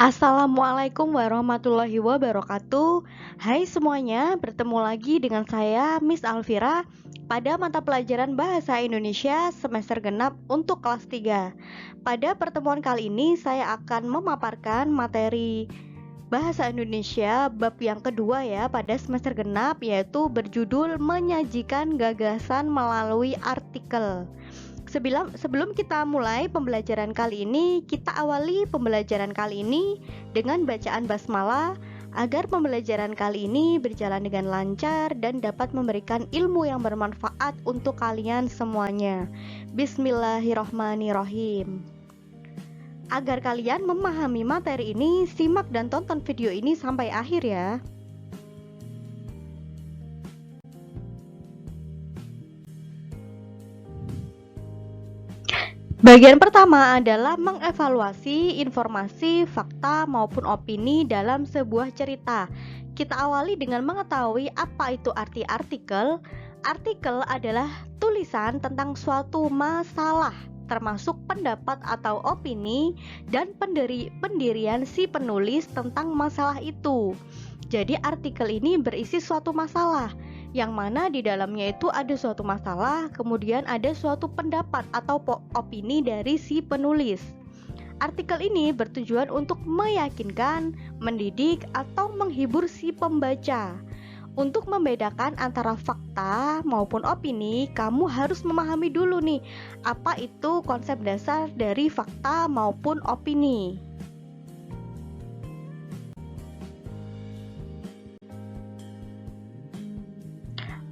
Assalamualaikum warahmatullahi wabarakatuh. Hai semuanya, bertemu lagi dengan saya Miss Alvira pada mata pelajaran Bahasa Indonesia semester genap untuk kelas 3. Pada pertemuan kali ini saya akan memaparkan materi Bahasa Indonesia bab yang kedua ya pada semester genap, yaitu berjudul menyajikan gagasan melalui artikel. Sebelum kita mulai pembelajaran kali ini, kita awali pembelajaran kali ini dengan bacaan basmalah agar pembelajaran kali ini berjalan dengan lancar dan dapat memberikan ilmu yang bermanfaat untuk kalian semuanya. Bismillahirrohmanirrohim. Agar kalian memahami materi ini, simak dan tonton video ini sampai akhir ya. Bagian pertama adalah mengevaluasi informasi, fakta, maupun opini dalam sebuah cerita. Kita awali dengan mengetahui apa itu arti artikel. Artikel adalah tulisan tentang suatu masalah, termasuk pendapat atau opini dan pendirian si penulis tentang masalah itu. Jadi artikel ini berisi suatu masalah, yang mana di dalamnya itu ada suatu masalah, kemudian ada suatu pendapat atau opini dari si penulis. Artikel ini bertujuan untuk meyakinkan, mendidik, atau menghibur si pembaca. Untuk membedakan antara fakta maupun opini, kamu harus memahami dulu nih, apa itu konsep dasar dari fakta maupun opini.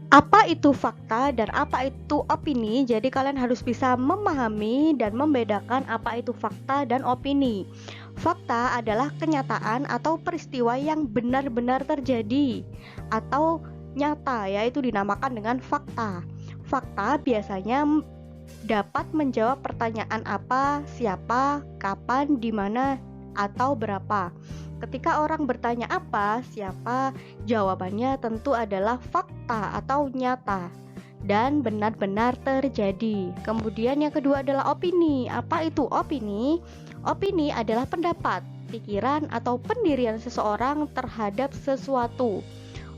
Apa itu fakta dan apa itu opini? Jadi kalian harus bisa memahami dan membedakan apa itu fakta dan opini. Fakta adalah kenyataan atau peristiwa yang benar-benar terjadi atau nyata, yaitu dinamakan dengan fakta. Fakta biasanya dapat menjawab pertanyaan apa, siapa, kapan, di mana, atau berapa. Ketika orang bertanya apa, siapa, jawabannya tentu adalah fakta atau nyata dan benar-benar terjadi. Kemudian yang kedua adalah opini. Apa itu opini? Opini adalah pendapat, pikiran, atau pendirian seseorang terhadap sesuatu.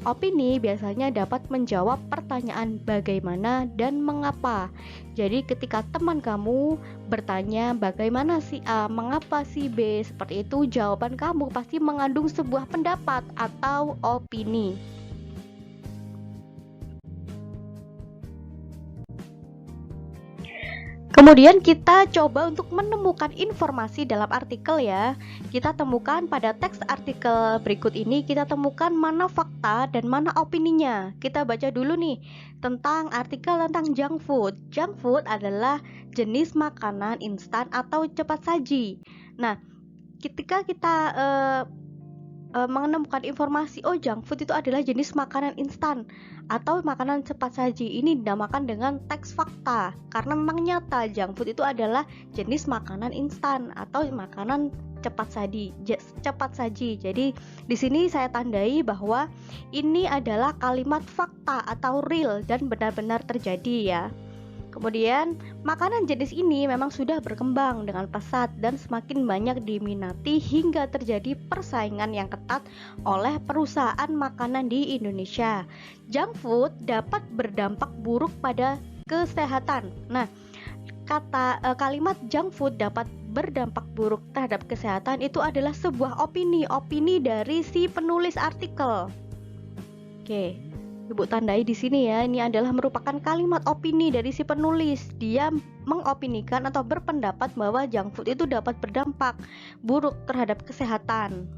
Opini biasanya dapat menjawab pertanyaan bagaimana dan mengapa. Jadi ketika teman kamu bertanya bagaimana si A, mengapa si B, seperti itu jawaban kamu pasti mengandung sebuah pendapat atau opini. Kemudian kita coba untuk menemukan informasi dalam artikel ya. Kita temukan pada teks artikel berikut ini, kita temukan mana fakta dan mana opininya. Kita baca dulu nih tentang artikel tentang junk food. Junk food adalah jenis makanan instan atau cepat saji. Nah, ketika kita menemukan informasi, oh junk food itu adalah jenis makanan instan atau makanan cepat saji, ini dinamakan dengan teks fakta karena memang nyata junk food itu adalah jenis makanan instan atau makanan cepat saji. Jadi di sini saya tandai bahwa ini adalah kalimat fakta atau real dan benar-benar terjadi ya. Kemudian, makanan jenis ini memang sudah berkembang dengan pesat dan semakin banyak diminati hingga terjadi persaingan yang ketat oleh perusahaan makanan di Indonesia. Junk food dapat berdampak buruk pada kesehatan. Nah, kalimat junk food dapat berdampak buruk terhadap kesehatan itu adalah sebuah opini dari si penulis artikel. Oke. Ibu tandai di sini ya, ini adalah merupakan kalimat opini dari si penulis. Dia mengopinikan atau berpendapat bahwa junk food itu dapat berdampak buruk terhadap kesehatan.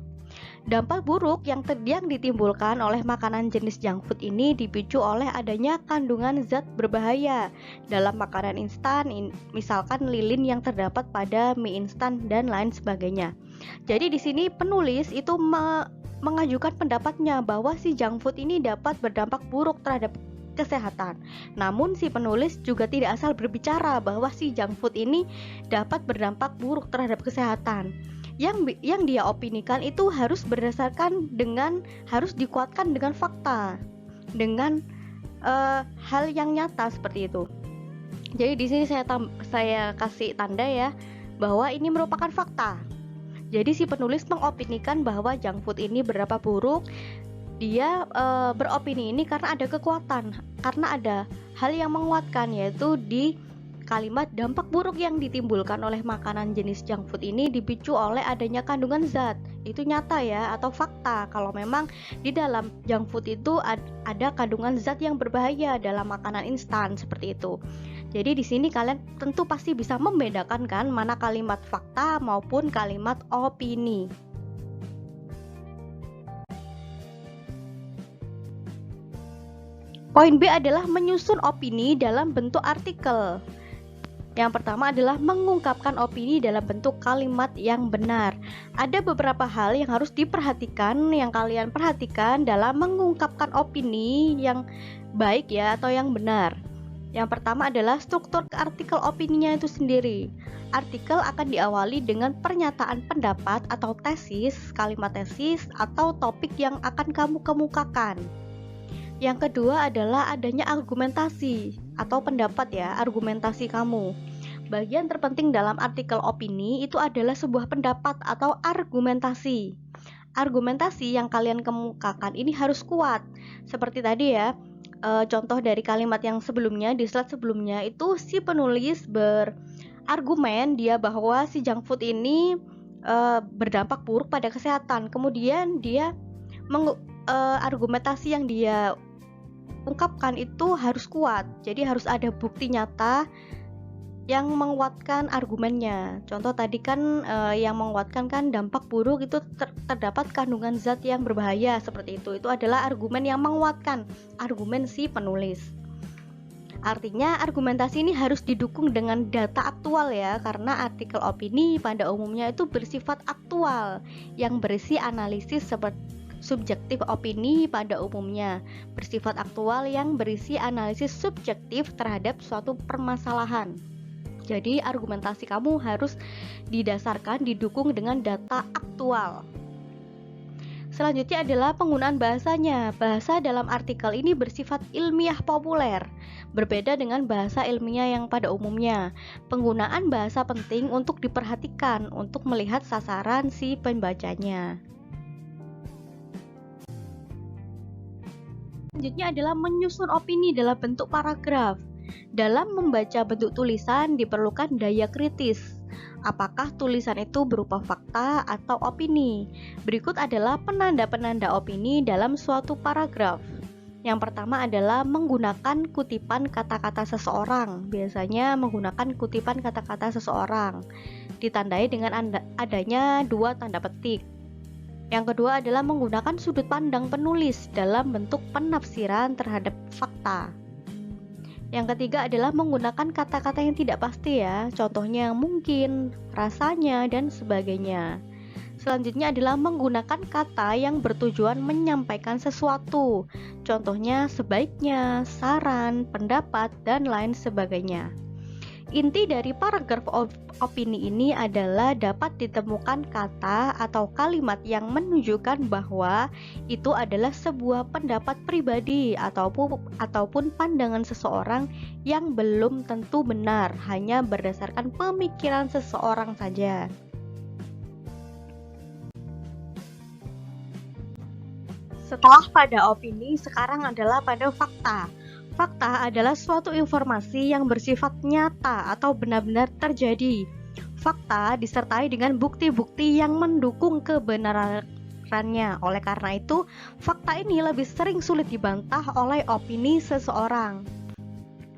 Dampak buruk yang ditimbulkan oleh makanan jenis junk food ini dipicu oleh adanya kandungan zat berbahaya dalam makanan instan, misalkan lilin yang terdapat pada mie instan dan lain sebagainya. Jadi di sini penulis itu mengajukan pendapatnya bahwa si junk food ini dapat berdampak buruk terhadap kesehatan. Namun si penulis juga tidak asal berbicara bahwa si junk food ini dapat berdampak buruk terhadap kesehatan. Yang dia opinikan itu harus harus dikuatkan dengan fakta, dengan hal yang nyata seperti itu. Jadi di sini saya kasih tanda ya bahwa ini merupakan fakta. Jadi si penulis mengopinikan bahwa junk food ini berapa buruk. Dia beropini ini karena ada kekuatan, karena ada hal yang menguatkan, yaitu di kalimat dampak buruk yang ditimbulkan oleh makanan jenis junk food ini dipicu oleh adanya kandungan zat. Itu nyata ya, atau fakta kalau memang di dalam junk food itu ada kandungan zat yang berbahaya dalam makanan instan seperti itu. Jadi di sini kalian tentu pasti bisa membedakan kan mana kalimat fakta maupun kalimat opini. Poin B adalah menyusun opini dalam bentuk artikel. Yang pertama adalah mengungkapkan opini dalam bentuk kalimat yang benar. Ada beberapa hal yang harus diperhatikan, yang kalian perhatikan dalam mengungkapkan opini yang baik ya, atau yang benar. Yang pertama adalah struktur artikel opininya itu sendiri. Artikel akan diawali dengan pernyataan pendapat atau tesis, kalimat tesis, atau topik yang akan kamu kemukakan. Yang kedua adalah adanya argumentasi atau pendapat ya, argumentasi kamu. Bagian terpenting dalam artikel opini itu adalah sebuah pendapat atau argumentasi. Argumentasi yang kalian kemukakan ini harus kuat. Seperti tadi ya, contoh dari kalimat yang sebelumnya, di slide sebelumnya itu si penulis berargumen dia bahwa si junk food ini berdampak buruk pada kesehatan. Kemudian dia argumentasi yang dia ungkapkan itu harus kuat, jadi harus ada bukti nyata yang menguatkan argumennya. Contoh tadi kan yang menguatkan kan dampak buruk itu terdapat kandungan zat yang berbahaya seperti itu. Itu adalah argumen yang menguatkan argumen si penulis. Artinya argumentasi ini harus didukung dengan data aktual ya, karena artikel opini pada umumnya itu bersifat aktual yang berisi analisis seperti subjektif. Opini pada umumnya bersifat aktual yang berisi analisis subjektif terhadap suatu permasalahan. Jadi argumentasi kamu harus didasarkan, didukung dengan data aktual. Selanjutnya adalah penggunaan bahasanya. Bahasa dalam artikel ini bersifat ilmiah populer, berbeda dengan bahasa ilmiah yang pada umumnya. Penggunaan bahasa penting untuk diperhatikan untuk melihat sasaran si pembacanya. Selanjutnya adalah menyusun opini dalam bentuk paragraf. Dalam membaca bentuk tulisan diperlukan daya kritis. Apakah tulisan itu berupa fakta atau opini? Berikut adalah penanda-penanda opini dalam suatu paragraf. Yang pertama adalah menggunakan kutipan kata-kata seseorang. Biasanya menggunakan kutipan kata-kata seseorang. Ditandai dengan adanya dua tanda petik. Yang kedua adalah menggunakan sudut pandang penulis dalam bentuk penafsiran terhadap fakta. Yang ketiga adalah menggunakan kata-kata yang tidak pasti ya, contohnya mungkin, rasanya, dan sebagainya. Selanjutnya adalah menggunakan kata yang bertujuan menyampaikan sesuatu, contohnya sebaiknya, saran, pendapat, dan lain sebagainya. Inti dari paragraf opini ini adalah dapat ditemukan kata atau kalimat yang menunjukkan bahwa itu adalah sebuah pendapat pribadi ataupun pandangan seseorang yang belum tentu benar, hanya berdasarkan pemikiran seseorang saja. Setelah pada opini, sekarang adalah pada fakta. Fakta adalah suatu informasi yang bersifat nyata atau benar-benar terjadi. Fakta disertai dengan bukti-bukti yang mendukung kebenarannya. Oleh karena itu, fakta ini lebih sering sulit dibantah oleh opini seseorang.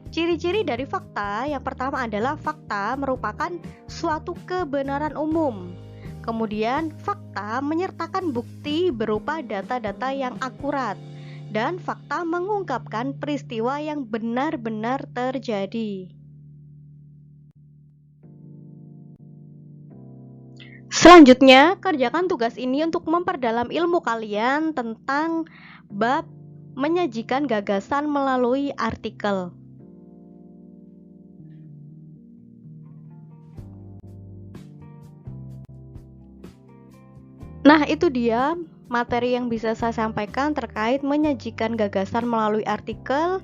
Ciri-ciri dari fakta yang pertama adalah fakta merupakan suatu kebenaran umum. Kemudian, fakta menyertakan bukti berupa data-data yang akurat. Dan fakta mengungkapkan peristiwa yang benar-benar terjadi. Selanjutnya, kerjakan tugas ini untuk memperdalam ilmu kalian tentang bab menyajikan gagasan melalui artikel. Nah, itu dia materi yang bisa saya sampaikan terkait menyajikan gagasan melalui artikel.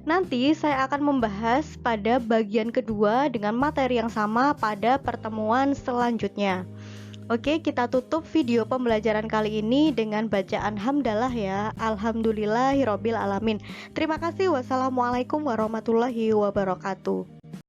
Nanti saya akan membahas pada bagian kedua dengan materi yang sama pada pertemuan selanjutnya. Oke, kita tutup video pembelajaran kali ini dengan bacaan hamdalah ya. Alhamdulillahirobbil alamin. Terima kasih. Wassalamualaikum warahmatullahi wabarakatuh.